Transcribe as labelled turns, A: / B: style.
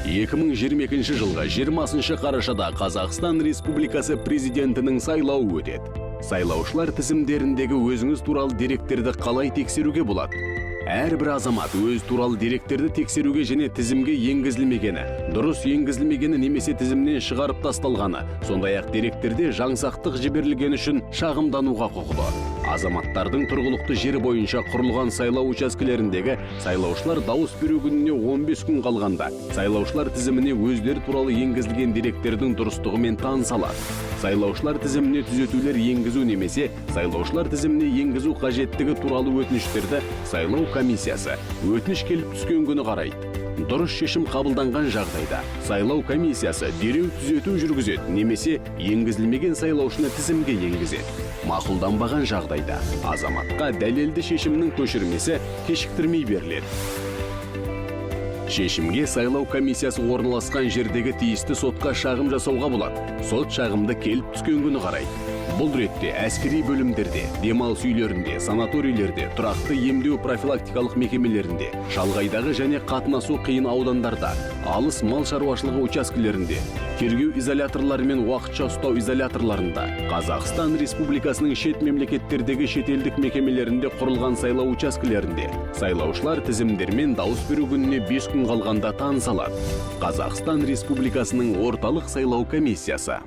A: 2022 жылғы 20 қарашада Қазақстан Республикасы президентінің сайлауы өтеді. Сайлаушылар тізімдеріндегі өзіңіз туралы деректерді қалай тексеруге болады? Әрбір азамат өз туралы деректерді тексеруге және тізімге енгізілмегені, дұрыс енгізілмегені немесе тізімнен шығарып тасталғаны, сондай-ақ деректерде жаңсақтық жіберілгені үшін шағымдануға құқылы. Азаматтардың тұрғылықты жері бойынша құрылған сайлау учаскелеріндегі сайлаушылар дауыс беру күніне 15 күн қалғанда сайлаушылар тізіміне өздері туралы енгізілген деректердің дұрыстығымен таныса алады. Сайлаушылар тізіміне түзетулер енгізу немесе сайлаушылар тізіміне енгізу қажеттігі туралы өтініштерді сайлау комиссиясы өтініш келіп түскен күні қарайды. Дұрыс шешім қабылданған жағдайда сайлау комиссиясы дереу түзету жүргізеді немесе енгізілмеген сайлаушыны тізімге енгізеді. Мақұлданбаған жағдайда азаматқа дәлелді шешімнің көшірмесі кешіктірмей беріледі. Шешімге сайлау комиссиясы орналасқан жердегі тиісті сотқа шағым жасауға болады. Сот шағымды келіп түскен күні қарайды. Бұл ретте әскери бөлімдерде, демалыс үйлерінде, санаторийлерде, тұрақты емдеу профилактикалық мекемелерінде, шалғайдағы және қатынасу қиын аудандарда, алыс мал шаруашылығы учаскелерінде, тергеу изоляторлары мен уақытша ұстау изоляторларында, Қазақстан Республикасының шет мемлекеттердегі шетелдік мекемелерінде құрылған сайлау учаскелерінде, сайлаушылар тізімдермен дауыс беру күніне 5 күн қалғанда таныса алады. Қазақстан Республикасының орталық сайлау комиссиясы.